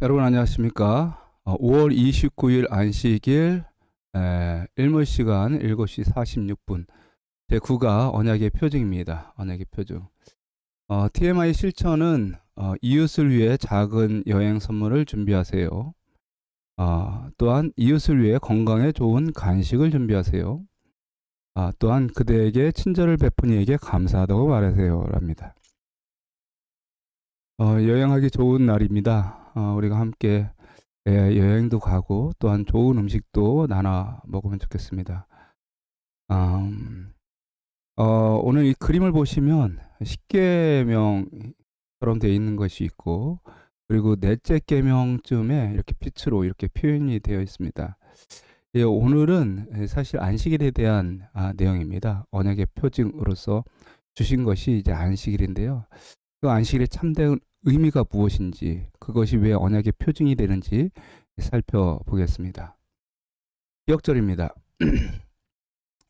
여러분 안녕하십니까? 5월 29일 안식일 일몰 시간 7시 46분 제9가 언약의 표징입니다. 언약의 표징. TMI 실천은 이웃을 위해 작은 여행 선물을 준비하세요. 또한 이웃을 위해 건강에 좋은 간식을 준비하세요. 또한 그대에게 친절을 베푼 이에게 감사하다고 말하세요. 랍니다. 여행하기 좋은 날입니다. 우리가 함께 여행도 가고 또한 좋은 음식도 나눠 먹으면 좋겠습니다. 오늘 이 그림을 보시면 십계명처럼 되어 있는 것이 있고, 그리고 넷째 계명쯤에 이렇게 빛으로 이렇게 표현이 되어 있습니다. 오늘은 사실 안식일에 대한 내용입니다. 언약의 표징으로서 주신 것이 이제 안식일인데요. 그 안식일의 참된 의미가 무엇인지, 그것이 왜 언약의 표징이 되는지 살펴보겠습니다. 기억절입니다.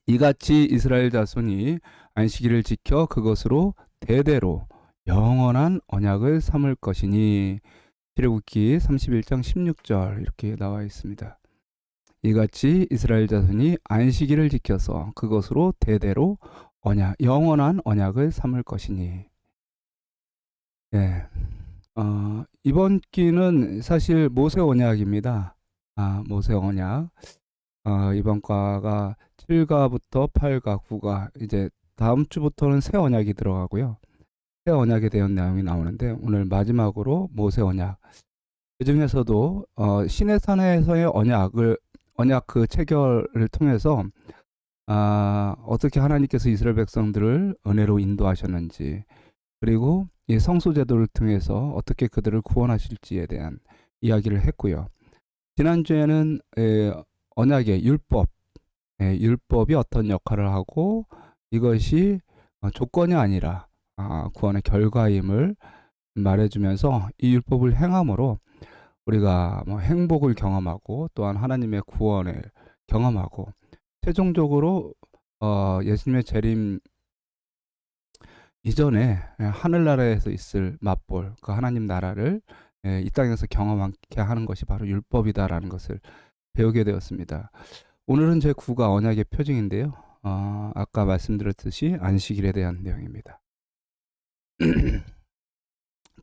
이같이 이스라엘 자손이 안식일을 지켜 그것으로 대대로 영원한 언약을 삼을 것이니, 출애굽기 31장 16절 이렇게 나와 있습니다. 이같이 이스라엘 자손이 안식일을 지켜서 그것으로 대대로 영원한 언약을 삼을 것이니. 이번 기는 사실 모세 언약입니다. 모세 언약. 이번 과가 7가부터 8가, 9가, 이제 다음 주부터는 새 언약이 들어가고요. 새 언약에 대한 내용이 나오는데, 오늘 마지막으로 모세 언약. 그 중에서도 시내산에서의 언약 그 체결을 통해서 어떻게 하나님께서 이스라엘 백성들을 은혜로 인도하셨는지, 그리고 이 성소제도를 통해서 어떻게 그들을 구원하실지에 대한 이야기를 했고요. 지난주에는 언약의 율법이 어떤 역할을 하고, 이것이 조건이 아니라 구원의 결과임을 말해주면서 이 율법을 행함으로 우리가 행복을 경험하고, 또한 하나님의 구원을 경험하고, 최종적으로 예수님의 재림 이전에 하늘나라에서 있을 맛볼 그 하나님 나라를 이 땅에서 경험하게 하는 것이 바로 율법이다라는 것을 배우게 되었습니다. 오늘은 제9가 언약의 표징인데요. 아까 말씀드렸듯이 안식일에 대한 내용입니다.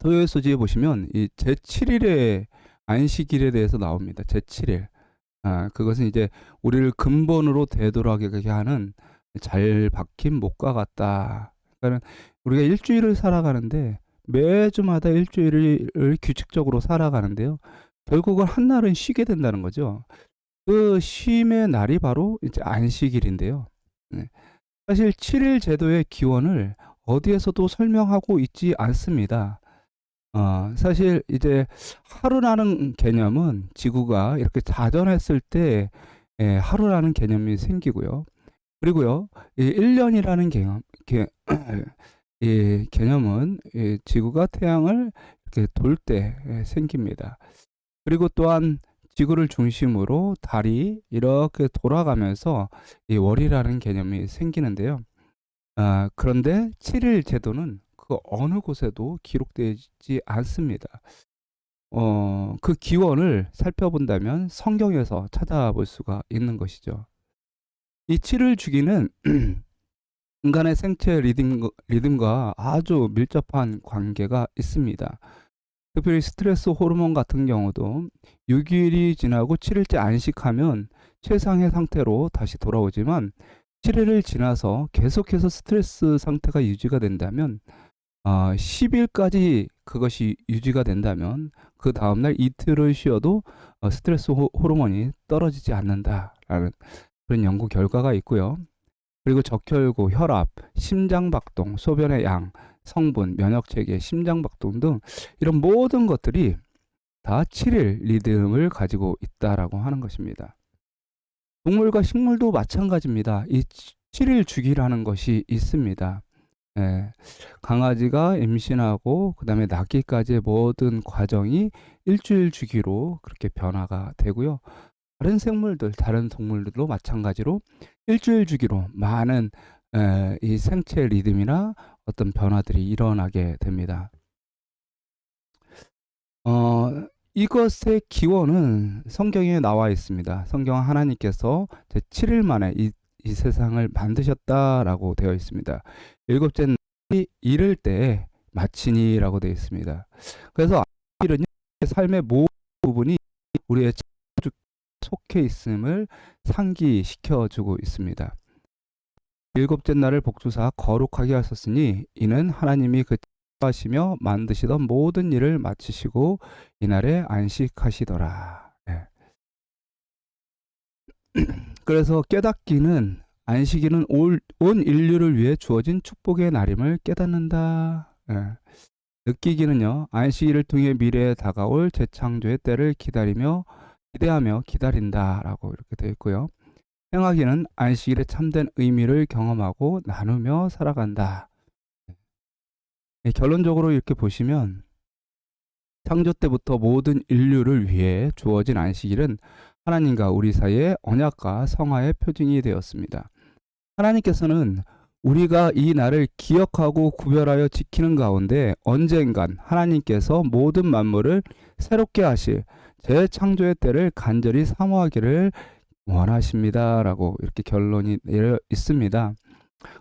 토요일 소지에 보시면 이 제7일의 안식일에 대해서 나옵니다. 제7일. 그것은 이제 우리를 근본으로 되돌아가게 하는 잘 박힌 목과 같다. 그러니까 우리가 일주일을 살아가는데, 매주마다 일주일을 규칙적으로 살아가는데요. 결국은 한 날은 쉬게 된다는 거죠. 그 쉼의 날이 바로 이제 안식일인데요. 사실 7일 제도의 기원을 어디에서도 설명하고 있지 않습니다. 사실 이제 하루라는 개념은 지구가 이렇게 자전했을 때 하루라는 개념이 생기고요. 그리고요, 이 1년이라는 이 개념은 이 지구가 태양을 이렇게 돌 때 생깁니다. 그리고 또한 지구를 중심으로 달이 이렇게 돌아가면서 이 월이라는 개념이 생기는데요. 그런데 7일 제도는 그 어느 곳에도 기록되지 않습니다. 그 기원을 살펴본다면 성경에서 찾아볼 수가 있는 것이죠. 이 7일 주기는 인간의 생체 리듬과 아주 밀접한 관계가 있습니다. 특별히 스트레스 호르몬 같은 경우도 6일이 지나고 7일째 안식하면 최상의 상태로 다시 돌아오지만, 7일을 지나서 계속해서 스트레스 상태가 유지가 된다면, 10일까지 그것이 유지가 된다면 그 다음날 이틀을 쉬어도 스트레스 호르몬이 떨어지지 않는다라는 그런 연구 결과가 있고요. 그리고 적혈구, 혈압, 심장박동, 소변의 양, 성분, 면역체계, 심장박동 등 이런 모든 것들이 다 7일 리듬을 가지고 있다라고 하는 것입니다. 동물과 식물도 마찬가지입니다. 이 7일 주기라는 것이 있습니다. 강아지가 임신하고 그 다음에 낳기까지의 모든 과정이 일주일 주기로 그렇게 변화가 되고요. 다른 생물들, 다른 동물들도 마찬가지로 일주일 주기로 많은 이 생체 리듬이나 어떤 변화들이 일어나게 됩니다. 이것의 기원은 성경에 나와 있습니다. 성경 하나님께서 제7일 만에 이 세상을 만드셨다라고 되어 있습니다. 일곱째 날이 이를 때에 마치니라고 되어 있습니다. 그래서 일은 삶의 모든 부분이 우리의 창조 속해 있음을 상기시켜 주고 있습니다. 일곱째 날을 복주사 거룩하게 하셨으니 이는 하나님이 그 하시며 만드시던 모든 일을 마치시고 이날에 안식하시더라. 네. 그래서 깨닫기는 안식일은 온 인류를 위해 주어진 축복의 날임을 깨닫는다. 네. 느끼기는요, 안식일을 통해 미래에 다가올 재창조의 때를 기대하며 기다린다라고 이렇게 되어 있고요. 행하기는 안식일의 참된 의미를 경험하고 나누며 살아간다. 결론적으로 이렇게 보시면 창조 때부터 모든 인류를 위해 주어진 안식일은 하나님과 우리 사이의 언약과 성화의 표징이 되었습니다. 하나님께서는 우리가 이 날을 기억하고 구별하여 지키는 가운데 언젠간 하나님께서 모든 만물을 새롭게 하실 재창조의 때를 간절히 사모하기를 원하십니다라고 이렇게 결론이 내려 있습니다.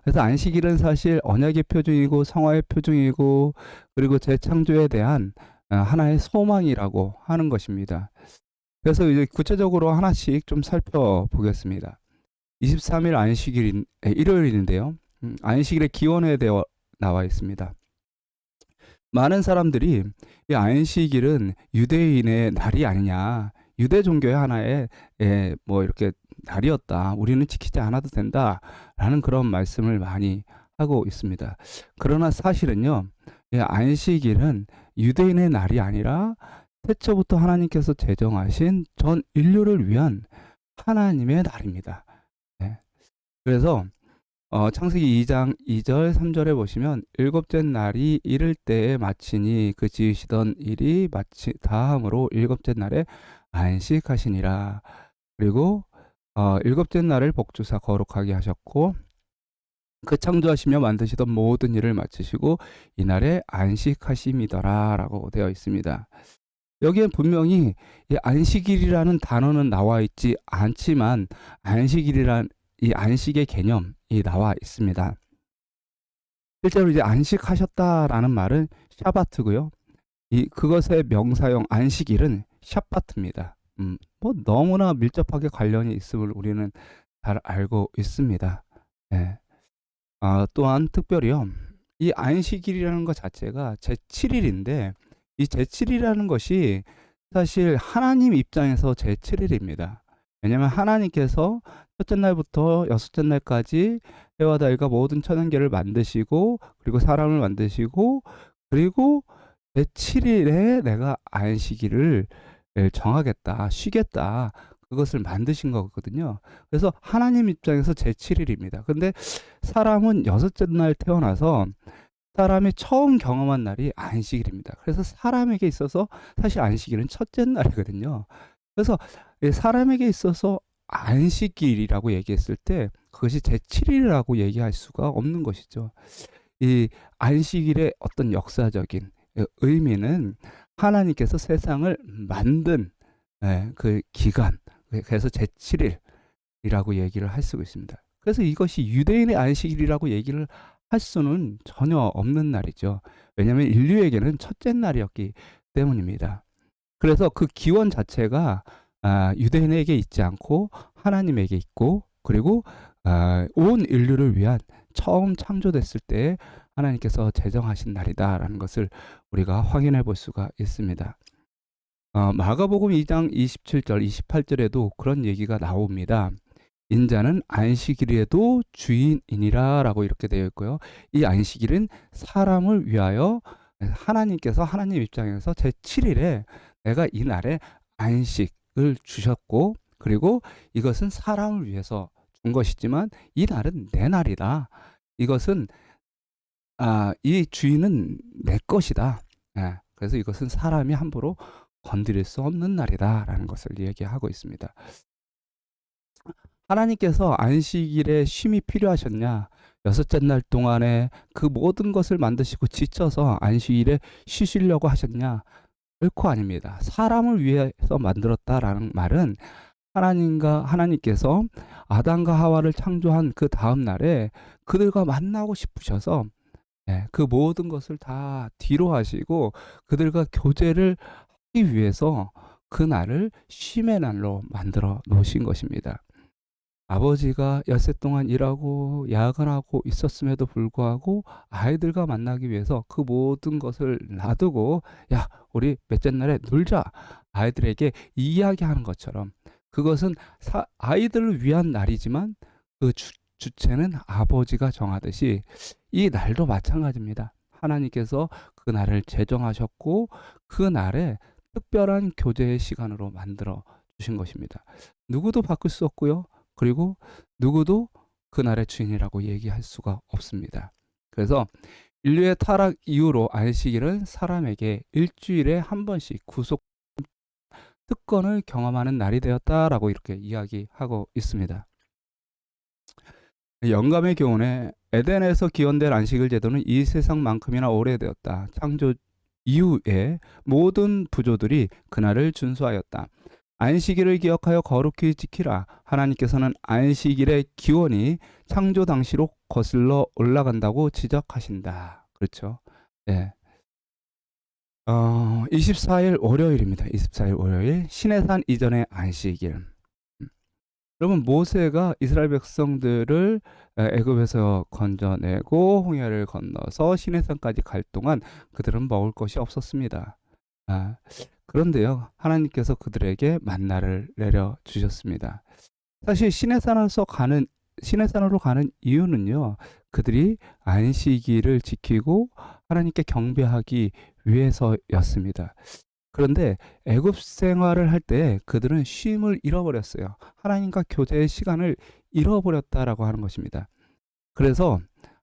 그래서 안식일은 사실 언약의 표징이고 성화의 표징이고 그리고 재창조에 대한 하나의 소망이라고 하는 것입니다. 그래서 이제 구체적으로 하나씩 좀 살펴보겠습니다. 23일 안식일 일요일인데요. 안식일의 기원에 대해 나와 있습니다. 많은 사람들이 이 안식일은 유대인의 날이 아니냐, 유대 종교의 하나의 뭐 이렇게 날이었다, 우리는 지키지 않아도 된다라는 그런 말씀을 많이 하고 있습니다. 그러나 사실은요, 안식일은 유대인의 날이 아니라 태초부터 하나님께서 제정하신 전 인류를 위한 하나님의 날입니다. 네. 그래서 창세기 2장 2절 3절에 보시면 일곱째 날이 이를 때에 마치니 그 지으시던 일이 다함으로 일곱째 날에 안식하시니라. 그리고 일곱째 날을 복주사 거룩하게 하셨고 그 창조하시며 만드시던 모든 일을 마치시고 이날에 안식하심이더라 라고 되어 있습니다. 여기에 분명히 이 안식일이라는 단어는 나와 있지 않지만 안식일이란 이 안식의 개념이 나와 있습니다. 실제로 이제 안식하셨다라는 말은 샤바트고요. 그것의 명사형 안식일은 샤바트입니다. 뭐 너무나 밀접하게 관련이 있음을 우리는 잘 알고 있습니다. 네. 또한 특별히요, 이 안식일이라는 것 자체가 제7일인데 이 제7일이라는 것이 사실 하나님 입장에서 제7일입니다. 왜냐하면 하나님께서 첫째 날부터 여섯째 날까지 해와 달과 모든 천연계를 만드시고 그리고 사람을 만드시고 그리고 제7일에 내가 안식일을 정하겠다, 쉬겠다, 그것을 만드신 거거든요. 그래서 하나님 입장에서 제7일입니다. 근데 사람은 여섯째 날 태어나서 사람이 처음 경험한 날이 안식일입니다. 그래서 사람에게 있어서 사실 안식일은 첫째 날이거든요. 그래서 사람에게 있어서 안식일이라고 얘기했을 때 그것이 제7일이라고 얘기할 수가 없는 것이죠. 이 안식일의 어떤 역사적인 의미는 하나님께서 세상을 만든 그 기간, 그래서 제7일이라고 얘기를 할 수 있습니다. 그래서 이것이 유대인의 안식일이라고 얘기를 할 수는 전혀 없는 날이죠. 왜냐하면 인류에게는 첫째 날이었기 때문입니다. 그래서 그 기원 자체가 유대인에게 있지 않고 하나님에게 있고 그리고 온 인류를 위한 처음 창조됐을 때 하나님께서 제정하신 날이다라는 것을 우리가 확인해 볼 수가 있습니다. 마가복음 2장 27절 28절에도 그런 얘기가 나옵니다. 인자는 안식일에도 주인이니라 라고 이렇게 되어 있고요. 이 안식일은 사람을 위하여 하나님께서 하나님 입장에서 제7일에 내가 이 날에 안식을 주셨고 그리고 이것은 사람을 위해서 준 것이지만 이 날은 내 날이다. 이것은 이 주인은 내 것이다. 그래서 이것은 사람이 함부로 건드릴 수 없는 날이다 라는 것을 얘기하고 있습니다. 하나님께서 안식일에 쉼이 필요하셨냐? 여섯째 날 동안에 그 모든 것을 만드시고 지쳐서 안식일에 쉬시려고 하셨냐? 결코 아닙니다. 사람을 위해서 만들었다라는 말은 하나님께서 아담과 하와를 창조한 그 다음 날에 그들과 만나고 싶으셔서 그 모든 것을 다 뒤로 하시고 그들과 교제를 하기 위해서 그 날을 쉼의 날로 만들어 놓으신 것입니다. 아버지가 엿새 동안 일하고 야근하고 있었음에도 불구하고 아이들과 만나기 위해서 그 모든 것을 놔두고 야 우리 몇째 날에 놀자 아이들에게 이야기하는 것처럼 그것은 아이들을 위한 날이지만 그 주체는 아버지가 정하듯이 이 날도 마찬가지입니다. 하나님께서 그 날을 제정하셨고 그 날에 특별한 교제의 시간으로 만들어 주신 것입니다. 누구도 바꿀 수 없고요. 그리고 누구도 그날의 주인이라고 얘기할 수가 없습니다. 그래서 인류의 타락 이후로 안식일은 사람에게 일주일에 한 번씩 구속 특권을 경험하는 날이 되었다라고 이렇게 이야기하고 있습니다. 영감의 교훈에 에덴에서 기원된 안식일 제도는 이 세상만큼이나 오래되었다. 창조 이후에 모든 부조들이 그날을 준수하였다. 안식일을 기억하여 거룩히 지키라. 하나님께서는 안식일의 기원이 창조 당시로 거슬러 올라간다고 지적하신다. 그렇죠? 네. 24일 월요일입니다. 24일 월요일 시내산 이전의 안식일. 여러분 모세가 이스라엘 백성들을 애굽에서 건져내고 홍해를 건너서 시내산까지 갈 동안 그들은 먹을 것이 없었습니다. 그런데요 하나님께서 그들에게 만나를 내려 주셨습니다. 사실 시내산으로 가는 이유는요 그들이 안식일을 지키고 하나님께 경배하기 위해서였습니다. 그런데 애굽 생활을 할 때 그들은 쉼을 잃어버렸어요. 하나님과 교제의 시간을 잃어버렸다라고 하는 것입니다. 그래서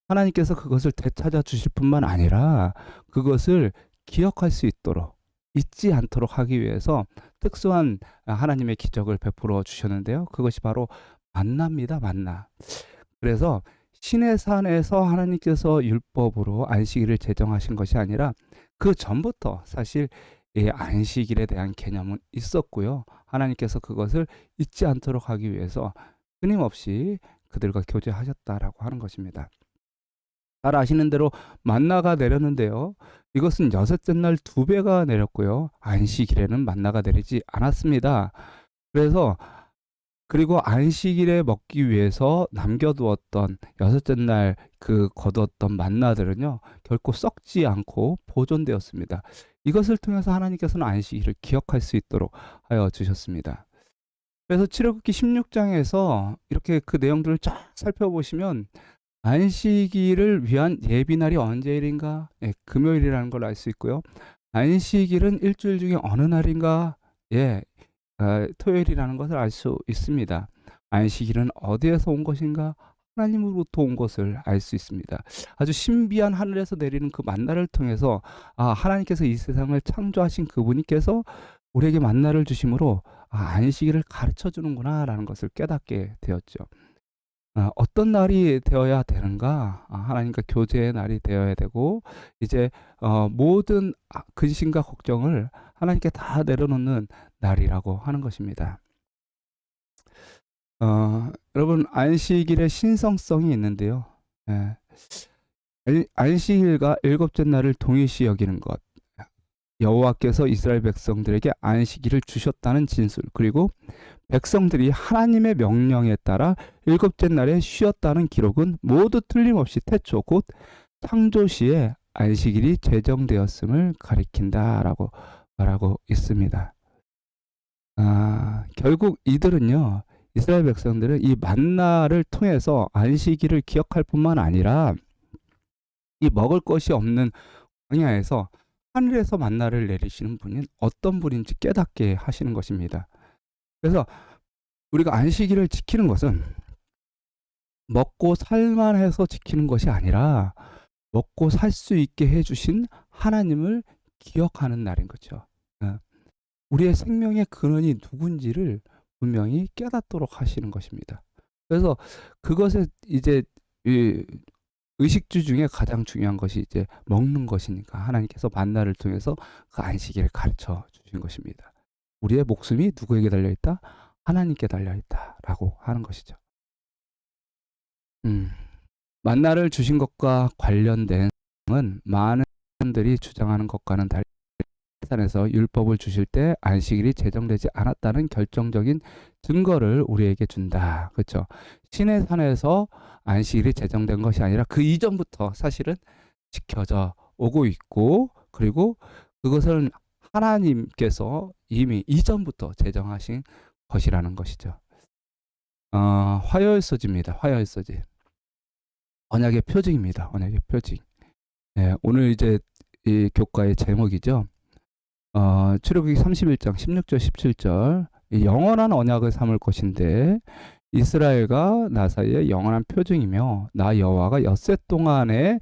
하나님께서 그것을 되찾아 주실 뿐만 아니라 그것을 기억할 수 있도록 잊지 않도록 하기 위해서 특수한 하나님의 기적을 베풀어 주셨는데요. 그것이 바로 만나입니다. 만나. 그래서 시내산에서 하나님께서 율법으로 안식일을 제정하신 것이 아니라 그 전부터 사실 이 안식일에 대한 개념은 있었고요. 하나님께서 그것을 잊지 않도록 하기 위해서 끊임없이 그들과 교제하셨다라고 하는 것입니다. 잘 아시는 대로 만나가 내렸는데요. 이것은 여섯째 날 2배가 내렸고요. 안식일에는 만나가 내리지 않았습니다. 그리고 안식일에 먹기 위해서 남겨두었던 여섯째 날 그 거두었던 만나들은요 결코 썩지 않고 보존되었습니다. 이것을 통해서 하나님께서는 안식일을 기억할 수 있도록 하여 주셨습니다. 그래서 출애굽기 16장에서 이렇게 그 내용들을 쫙 살펴보시면 안식일을 위한 예비날이 언제일인가? 금요일이라는 걸 알 수 있고요. 안식일은 일주일 중에 어느 날인가? 토요일이라는 것을 알 수 있습니다. 안식일은 어디에서 온 것인가? 하나님으로부터 온 것을 알 수 있습니다. 아주 신비한 하늘에서 내리는 그 만나를 통해서 하나님께서 이 세상을 창조하신 그분께서 우리에게 만나를 주심으로 안식일을 가르쳐 주는구나 라는 것을 깨닫게 되었죠. 어떤 날이 되어야 되는가? 하나님과 교제의 날이 되어야 되고 이제 모든 근심과 걱정을 하나님께 다 내려놓는 날이라고 하는 것입니다. 여러분 안식일의 신성성이 있는데요. 안식일과 일곱째 날을 동일시 여기는 것, 여호와께서 이스라엘 백성들에게 안식일을 주셨다는 진술, 그리고 백성들이 하나님의 명령에 따라 일곱째 날에 쉬었다는 기록은 모두 틀림없이 태초 곧 창조시에 안식일이 제정되었음을 가리킨다라고 말하고 있습니다. 결국 이들은요 이스라엘 백성들은 이 만나를 통해서 안식일을 기억할 뿐만 아니라 이 먹을 것이 없는 광야에서 하늘에서 만나를 내리시는 분이 어떤 분인지 깨닫게 하시는 것입니다. 그래서 우리가 안식일을 지키는 것은 먹고 살만 해서 지키는 것이 아니라 먹고 살 수 있게 해주신 하나님을 기억하는 날인 거죠. 우리의 생명의 근원이 누군지를 분명히 깨닫도록 하시는 것입니다. 그래서 그것에 이제 의식주 중에 가장 중요한 것이 이제 먹는 것이니까 하나님께서 만나를 통해서 그 안식일을 가르쳐 주신 것입니다. 우리의 목숨이 누구에게 달려 있다? 하나님께 달려 있다라고 하는 것이죠. 만나를 주신 것과 관련된 은 많은 사람들이 주장하는 것과는 달리 산에서 율법을 주실 때 안식일이 제정되지 않았다는 결정적인 증거를 우리에게 준다. 그렇죠? 신의 산에서 안식일이 제정된 것이 아니라 그 이전부터 사실은 지켜져 오고 있고, 그리고 그것은 하나님께서 이미 이전부터 제정하신 것이라는 것이죠. 화요일서지입니다. 화요일서지. 언약의 표징입니다. 언약의 표징. 네, 오늘 이제 이 교과의 제목이죠. 출애굽기 31장 16절 17절 영원한 언약을 삼을 것인데 이스라엘과 나 사이에 영원한 표징이며 나 여호와가 엿새 동안에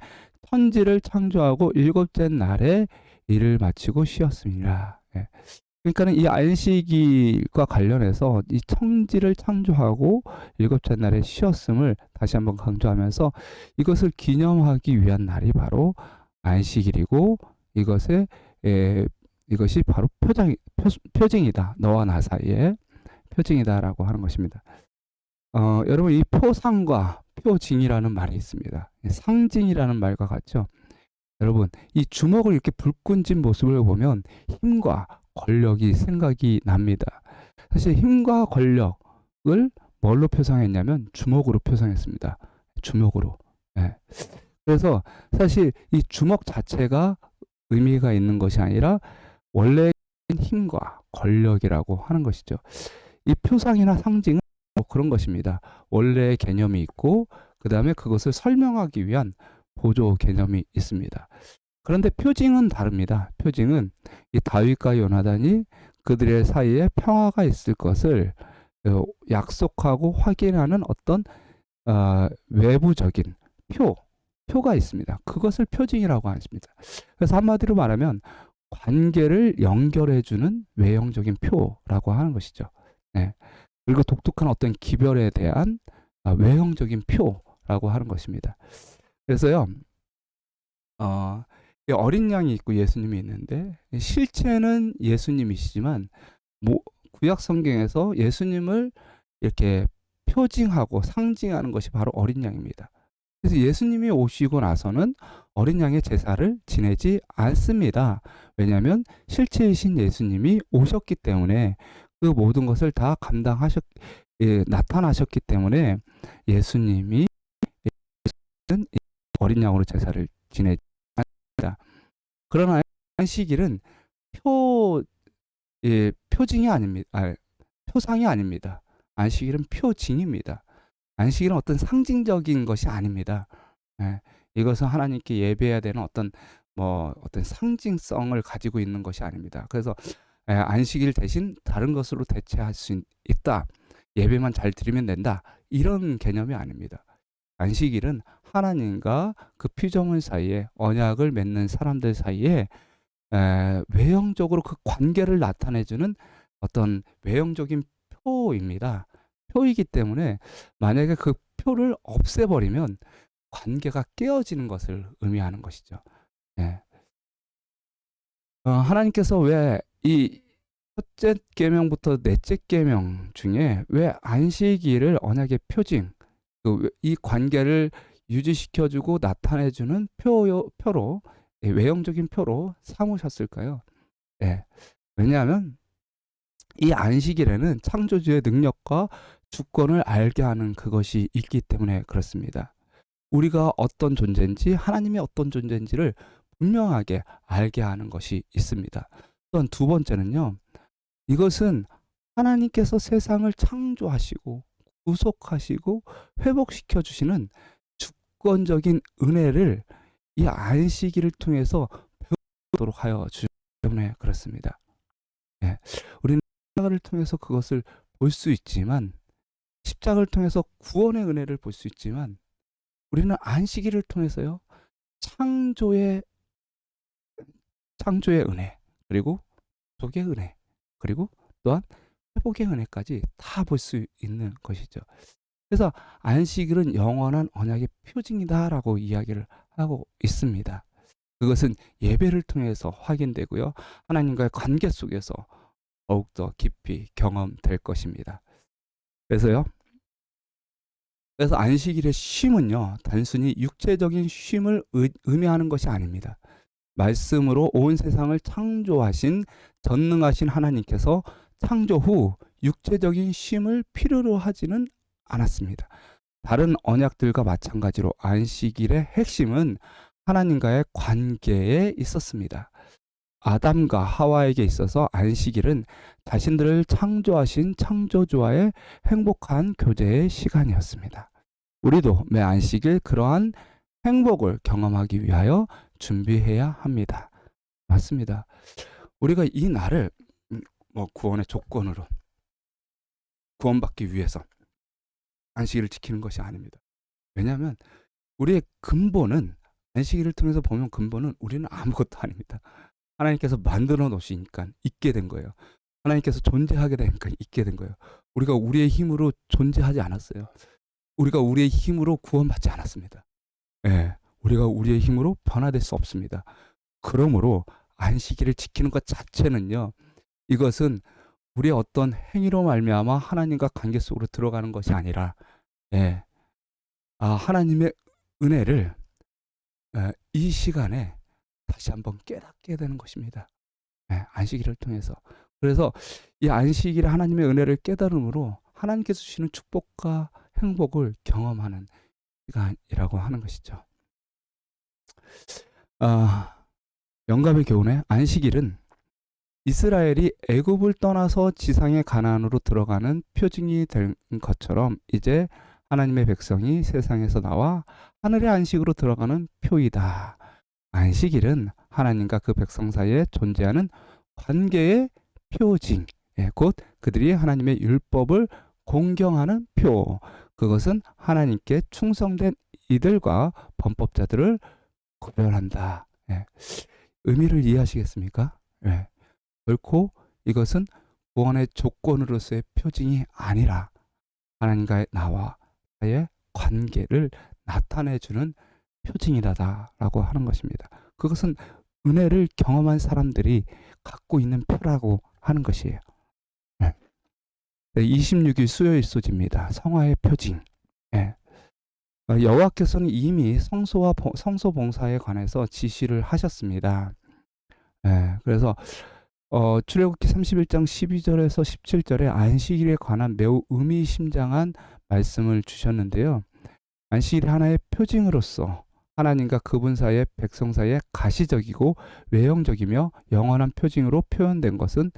천지를 창조하고 일곱째 날에 일을 마치고 쉬었습니다. 예. 그러니까는 이 안식일과 관련해서 이 천지를 창조하고 일곱째 날에 쉬었음을 다시 한번 강조하면서 이것을 기념하기 위한 날이 바로 안식일이고 이것이 바로 표징이다. 너와 나 사이에 표징이다라고 하는 것입니다. 여러분 이 표상과 표징이라는 말이 있습니다. 상징이라는 말과 같죠. 여러분 이 주먹을 이렇게 불끈진 모습을 보면 힘과 권력이 생각이 납니다. 사실 힘과 권력을 뭘로 표상했냐면 주먹으로 표상했습니다. 주먹으로. 네. 그래서 사실 이 주먹 자체가 의미가 있는 것이 아니라 원래 힘과 권력이라고 하는 것이죠. 이 표상이나 상징은 그런 것입니다. 원래의 개념이 있고 그 다음에 그것을 설명하기 위한 보조 개념이 있습니다. 그런데 표징은 다릅니다. 표징은 이 다윗과 요나단이 그들의 사이에 평화가 있을 것을 약속하고 확인하는 어떤 외부적인 표가 있습니다. 그것을 표징이라고 하십니다. 그래서 한마디로 말하면 관계를 연결해주는 외형적인 표라고 하는 것이죠. 네. 그리고 독특한 어떤 기별에 대한 외형적인 표라고 하는 것입니다. 그래서요, 어린 양이 있고 예수님이 있는데 실체는 예수님이시지만 구약 성경에서 예수님을 이렇게 표징하고 상징하는 것이 바로 어린 양입니다. 그래서 예수님이 오시고 나서는 어린 양의 제사를 지내지 않습니다. 왜냐하면 실체이신 예수님이 오셨기 때문에 그 모든 것을 다 나타나셨기 때문에 예수님이 어린 양으로 제사를 지내지 않습니다. 그러나 안식일은 표징이 아닙니다. 표상이 아닙니다. 안식일은 표징입니다. 안식일은 어떤 상징적인 것이 아닙니다. 예, 이것은 하나님께 예배해야 되는 어떤 상징성을 가지고 있는 것이 아닙니다. 그래서 안식일 대신 다른 것으로 대체할 수 있다. 예배만 잘 드리면 된다. 이런 개념이 아닙니다. 안식일은 하나님과 그 피조물 사이에 언약을 맺는 사람들 사이에 외형적으로 그 관계를 나타내주는 어떤 외형적인 표입니다. 표이기 때문에 만약에 그 표를 없애버리면 관계가 깨어지는 것을 의미하는 것이죠. 네. 하나님께서 왜 이 첫째 계명부터 넷째 계명 중에 왜 안식일을 언약의 표징, 이 관계를 유지시켜주고 나타내주는 표로 외형적인 표로 삼으셨을까요? 네. 왜냐하면 이 안식일에는 창조주의 능력과 주권을 알게 하는 그것이 있기 때문에 그렇습니다. 우리가 어떤 존재인지 하나님이 어떤 존재인지를 분명하게 알게 하는 것이 있습니다. 또한 두 번째는요. 이것은 하나님께서 세상을 창조하시고 구속하시고 회복시켜 주시는 주권적인 은혜를 이 안식일을 통해서 배우도록 하여 주시기 때문에 그렇습니다. 네. 우리는 십자가를 통해서 그것을 볼 수 있지만 십자가를 통해서 구원의 은혜를 볼 수 있지만 우리는 안식일을 통해서요. 창조의 은혜 그리고 구속의 은혜 그리고 또한 회복의 은혜까지 다 볼 수 있는 것이죠. 그래서 안식일은 영원한 언약의 표징이다라고 이야기를 하고 있습니다. 그것은 예배를 통해서 확인되고요. 하나님과의 관계 속에서 더욱더 깊이 경험될 것입니다. 그래서 안식일의 쉼은요, 단순히 육체적인 쉼을 의미하는 것이 아닙니다. 말씀으로 온 세상을 창조하신 전능하신 하나님께서 창조 후 육체적인 쉼을 필요로 하지는 않았습니다. 다른 언약들과 마찬가지로 안식일의 핵심은 하나님과의 관계에 있었습니다. 아담과 하와에게 있어서 안식일은 자신들을 창조하신 창조주와의 행복한 교제의 시간이었습니다. 우리도 매 안식일 그러한 행복을 경험하기 위하여 준비해야 합니다. 맞습니다. 우리가 이 날을 구원의 조건으로 구원받기 위해서 안식일을 지키는 것이 아닙니다. 왜냐하면 우리의 근본은, 안식일을 통해서 보면 근본은 우리는 아무것도 아닙니다. 하나님께서 만들어 놓으시니까 있게 된 거예요. 하나님께서 존재하게 되니까 있게 된 거예요. 우리가 우리의 힘으로 존재하지 않았어요. 우리가 우리의 힘으로 구원받지 않았습니다. 예, 우리가 우리의 힘으로 변화될 수 없습니다. 그러므로 안식일을 지키는 것 자체는요, 이것은 우리의 어떤 행위로 말미암아 하나님과 관계 속으로 들어가는 것이 아니라, 예, 하나님의 은혜를 이 시간에 다시 한번 깨닫게 되는 것입니다. 예, 안식일을 통해서. 그래서 이 안식일에 하나님의 은혜를 깨달음으로 하나님께서 주시는 축복과 행복을 경험하는 시간이라고 하는 것이죠. 영감의 교훈에 안식일은 이스라엘이 애굽을 떠나서 지상의 가나안으로 들어가는 표징이 된 것처럼 이제 하나님의 백성이 세상에서 나와 하늘의 안식으로 들어가는 표이다. 안식일은 하나님과 그 백성 사이에 존재하는 관계의 표징, 곧 그들이 하나님의 율법을 공경하는 표, 그것은 하나님께 충성된 이들과 범법자들을 구별한다. 의미를 이해하시겠습니까? 결코 이것은 구원의 조건으로서의 표징이 아니라 하나님과의 나와의 관계를 나타내주는 표징이다라고 하는 것입니다. 그것은 은혜를 경험한 사람들이 갖고 있는 표라고 하는 것이에요. 26일 수요일소지입니다. 성화의 표징. 여호와께서는 이미 성소와 성소 봉사에 관해서 지시를 하셨습니다. 그래서 출애굽기 31장 12절에서 17절에 안식일에 관한 매우 의미심장한 말씀을 주셨는데요. 안식일이 하나의 표징으로서 하나님과 그분 사이의 백성 사이에 가시적이고 외형적이며 영원한 표징으로 표현된 것은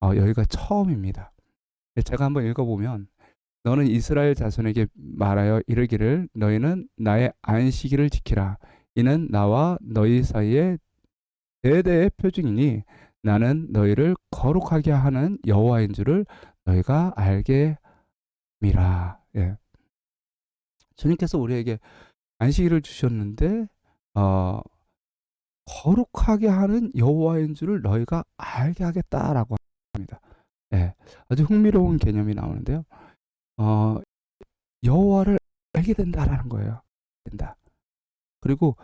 여기가 처음입니다. 제가 한번 읽어보면, 너는 이스라엘 자손에게 말하여 이르기를 너희는 나의 안식일을 지키라. 이는 나와 너희 사이에 대대의 표징이니 나는 너희를 거룩하게 하는 여호와인 줄을 너희가 알게 함이라. 주님께서 우리에게 안식일을 주셨는데 거룩하게 하는 여호와인 줄을 너희가 알게 하겠다라고 합니다. 아주 흥미로운 개념이 나오는데요. 여호와를 알게 된다라는 거예요. 된다. 그리고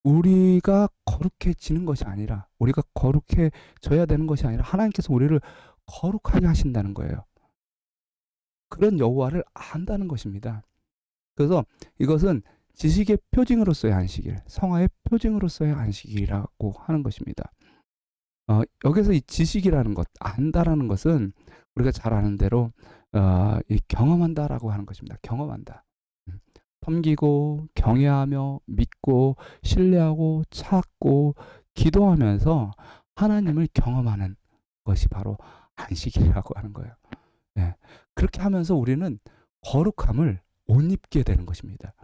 우리가 거룩해지는 것이 아니라, 우리가 거룩해져야 되는 것이 아니라 하나님께서 우리를 거룩하게 하신다는 거예요. 그런 여호와를 안다는 것입니다. 그래서 이것은 지식의 표징으로서의 안식일, 성화의 표징으로서의 안식일이라고 하는 것입니다. 여기서 이 지식이라는 것, 안다라는 것은 우리가 잘 아는 대로 이 경험한다라고 하는 것입니다. 경험한다. 섬기고 경외하며 믿고 신뢰하고 찾고 기도하면서 하나님을 경험하는 것이 바로 안식일이라고 하는 거예요. 그렇게 하면서 우리는 거룩함을 옷 입게 되는 것입니다.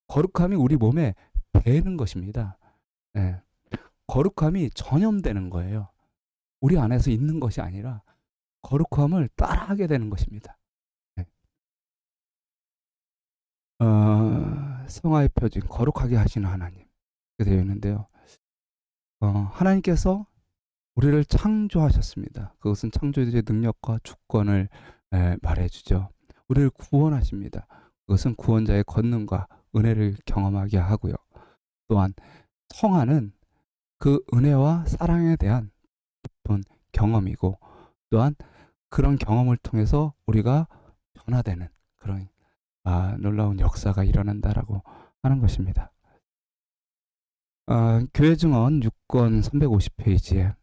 거룩함이 우리 몸에 배는 것입니다. 거룩함이 전염되는 거예요. 우리 안에서 있는 것이 아니라 거룩함을 따라하게 되는 것입니다. 성화의 표징, 거룩하게 하시는 하나님, 이렇게 되어 있는데요. 하나님께서 우리를 창조하셨습니다. 그것은 창조주의 능력과 주권을 말해주죠. 우리를 구원하십니다. 그것은 구원자의 권능과 은혜를 경험하게 하고요. 또한 성화는 그 은혜와 사랑에 대한 깊은 경험이고, 또한 그런 경험을 통해서 우리가 변화되는 그런 놀라운 역사가 일어난다라고 하는 것입니다. 교회 증언 6권 350페이지에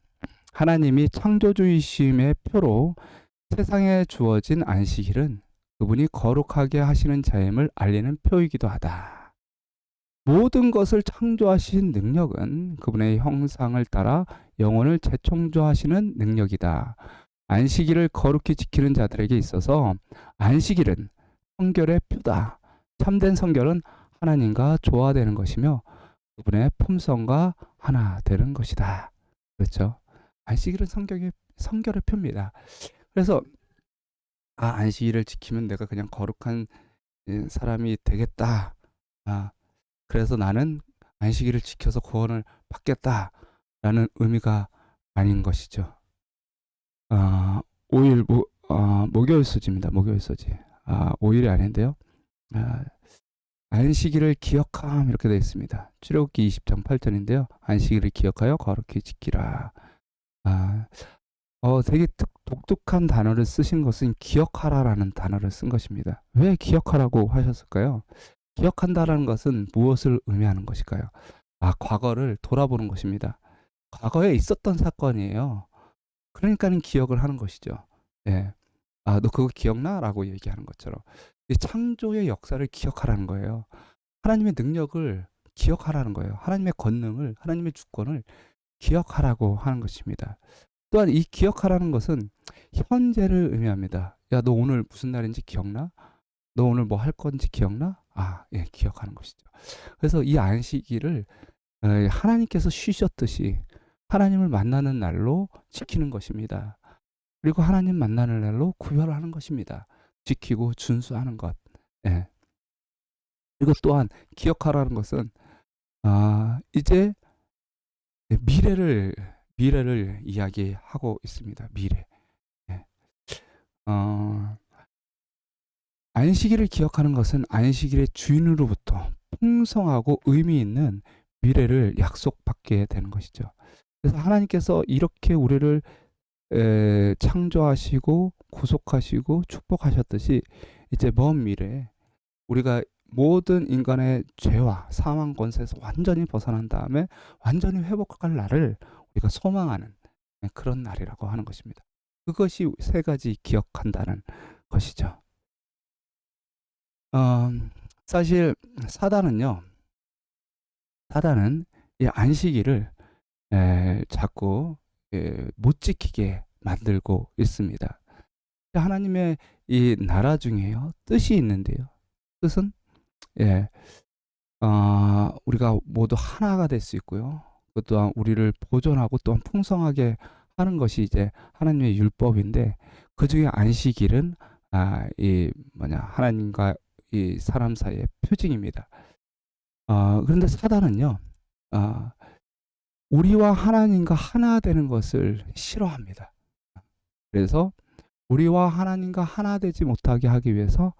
하나님이 창조주이심의 표로 세상에 주어진 안식일은 그분이 거룩하게 하시는 자임을 알리는 표이기도 하다. 모든 것을 창조하신 능력은 그분의 형상을 따라 영혼을 재창조하시는 능력이다. 안식일을 거룩히 지키는 자들에게 있어서 안식일은 성결의 표다. 참된 성결은 하나님과 조화되는 것이며 그분의 품성과 하나 되는 것이다. 그렇죠? 안식일은 성결의 표입니다. 그래서 안식일을 지키면 내가 그냥 거룩한 사람이 되겠다. 그래서 나는 안식일을 지켜서 구원을 받겠다라는 의미가 아닌 것이죠. 5일 목요일 소지입니다. 목요일 소지. 5일이 아닌데요. 안식일을 기억함 이렇게 되어 있습니다. 출애굽기 20장 8절인데요. 안식일을 기억하여 거룩히 지키라. 되게 독특한 단어를 쓰신 것은 기억하라라는 단어를 쓴 것입니다. 왜 기억하라고 하셨을까요? 기억한다라는 것은 무엇을 의미하는 것일까요? 과거를 돌아보는 것입니다. 과거에 있었던 사건이에요. 그러니까는 기억을 하는 것이죠. 예. 너 그거 기억나? 라고 얘기하는 것처럼. 이 창조의 역사를 기억하라는 거예요. 하나님의 능력을 기억하라는 거예요. 하나님의 권능을, 하나님의 주권을 기억하라고 하는 것입니다. 또한 이 기억하라는 것은 현재를 의미합니다. 야, 너 오늘 무슨 날인지 기억나? 너 오늘 뭐 할 건지 기억나? 예, 기억하는 것이죠. 그래서 이 안식일을 하나님께서 쉬셨듯이 하나님을 만나는 날로 지키는 것입니다. 그리고 하나님 만나는 날로 구별하는 것입니다. 지키고 준수하는 것. 예. 그리고 또한 기억하라는 것은 이제 미래를 이야기하고 있습니다. 미래. 예. 안식일을 기억하는 것은 안식일의 주인으로부터 풍성하고 의미 있는 미래를 약속받게 되는 것이죠. 그래서 하나님께서 이렇게 우리를 창조하시고 구속하시고 축복하셨듯이 이제 먼 미래에 우리가 모든 인간의 죄와 사망 권세에서 완전히 벗어난 다음에 완전히 회복할 날을 우리가 소망하는 그런 날이라고 하는 것입니다. 그것이 세 가지 기억한다는 것이죠. 사실 사단은 이 안식일을 자꾸 못 지키게 만들고 있습니다. 하나님의 이 나라 중에요 뜻이 있는데요. 뜻은 우리가 모두 하나가 될 수 있고요. 그 또한 우리를 보존하고 또한 풍성하게 하는 것이 이제 하나님의 율법인데, 그 중에 안식일은 하나님과 이 사람 사이의 표징입니다. 그런데 사단은요, 우리와 하나님과 하나 되는 것을 싫어합니다. 그래서 우리와 하나님과 하나 되지 못하게 하기 위해서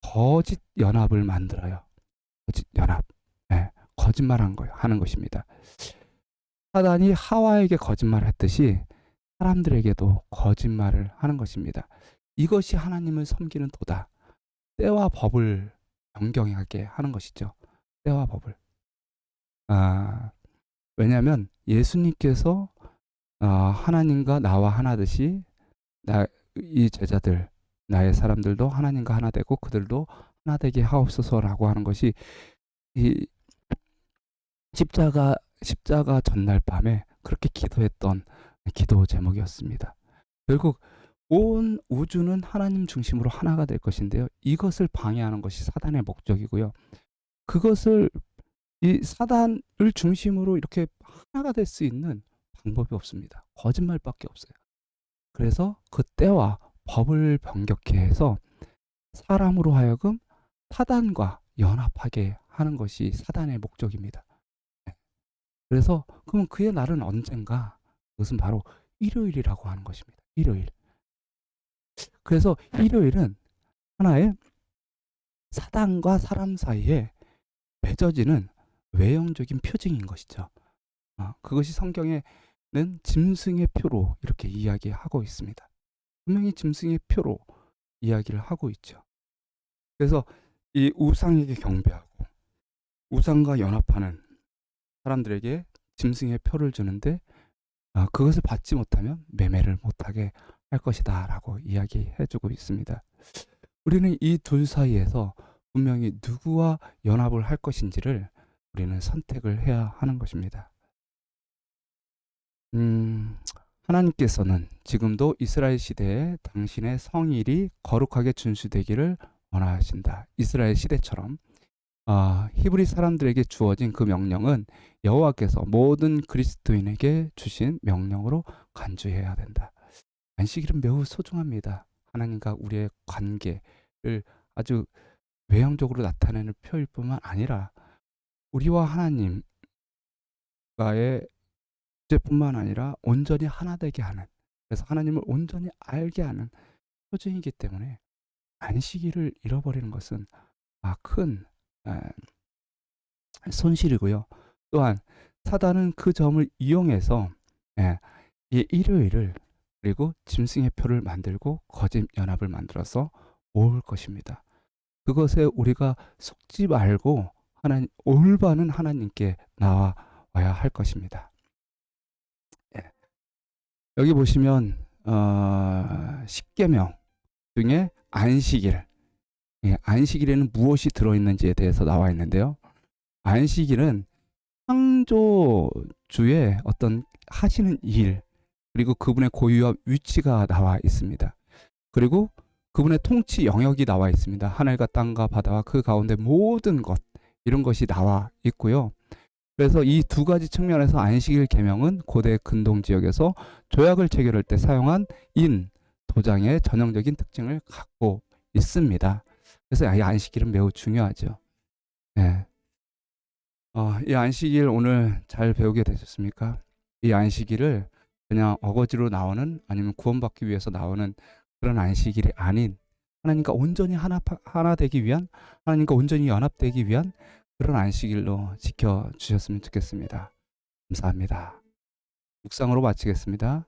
거짓 연합을 만들어요. 거짓 연합. 하는 것입니다. 사단이 하와에게 거짓말을 했듯이 사람들에게도 거짓말을 하는 것입니다. 이것이 하나님을 섬기는 도다. 때와 법을 변경하게 하는 것이죠. 때와 법을. 왜냐하면 예수님께서 하나님과 나와 하나듯이 이 제자들, 나의 사람들도 하나님과 하나 되고 그들도 하나 되게 하옵소서라고 하는 것이 이 십자가 전날 밤에 그렇게 기도했던 기도 제목이었습니다. 결국 온 우주는 하나님 중심으로 하나가 될 것인데요. 이것을 방해하는 것이 사단의 목적이고요. 그것을 이 사단을 중심으로 이렇게 하나가 될 수 있는 방법이 없습니다. 거짓말밖에 없어요. 그래서 그 때와 법을 변경케 해서 사람으로 하여금 사단과 연합하게 하는 것이 사단의 목적입니다. 그래서 그러면 그의 날은 언젠가? 그것은 바로 일요일이라고 하는 것입니다. 일요일. 그래서 일요일은 하나의 사단과 사람 사이에 맺어지는 외형적인 표징인 것이죠. 그것이 성경에는 짐승의 표로 이렇게 이야기하고 있습니다. 분명히 짐승의 표로 이야기를 하고 있죠. 그래서 이 우상에게 경배하고 우상과 연합하는 사람들에게 짐승의 표를 주는데 그것을 받지 못하면 매매를 못하게 할 것이다 라고 이야기해 주고 있습니다. 우리는 이 둘 사이에서 분명히 누구와 연합을 할 것인지를 우리는 선택을 해야 하는 것입니다. 하나님께서는 지금도 이스라엘 시대에 당신의 성일이 거룩하게 준수되기를 원하신다. 이스라엘 시대처럼 히브리 사람들에게 주어진 그 명령은 여호와께서 모든 그리스도인에게 주신 명령으로 간주해야 된다. 안식일은 매우 소중합니다. 하나님과 우리의 관계를 아주 외형적으로 나타내는 표일 뿐만 아니라 우리와 하나님과의 주제뿐만 아니라 온전히 하나 되게 하는, 그래서 하나님을 온전히 알게 하는 표징이기 때문에 안식일을 잃어버리는 것은 큰 손실이고요. 또한 사단은 그 점을 이용해서 이 일요일을 그리고 짐승의 표를 만들고 거짓 연합을 만들어서 모을 것입니다. 그것에 우리가 속지 말고 올바른 하나님께 나와야 할 것입니다. 여기 보시면 10계명 중에 안식일, 안식일에는 무엇이 들어있는지에 대해서 나와 있는데요. 안식일은 창조주의 어떤 하시는 일, 그리고 그분의 고유와 위치가 나와 있습니다. 그리고 그분의 통치 영역이 나와 있습니다. 하늘과 땅과 바다와 그 가운데 모든 것, 이런 것이 나와 있고요. 그래서 이 두 가지 측면에서 안식일 계명은 고대 근동 지역에서 조약을 체결할 때 사용한 도장의 전형적인 특징을 갖고 있습니다. 그래서 이 안식일은 매우 중요하죠. 이 안식일 오늘 잘 배우게 되셨습니까? 이 안식일을 그냥 어거지로 나오는, 아니면 구원받기 위해서 나오는 그런 안식일이 아닌, 하나님과 온전히 하나 되기 위한, 하나님과 온전히 연합되기 위한 그런 안식일로 지켜주셨으면 좋겠습니다. 감사합니다. 묵상으로 마치겠습니다.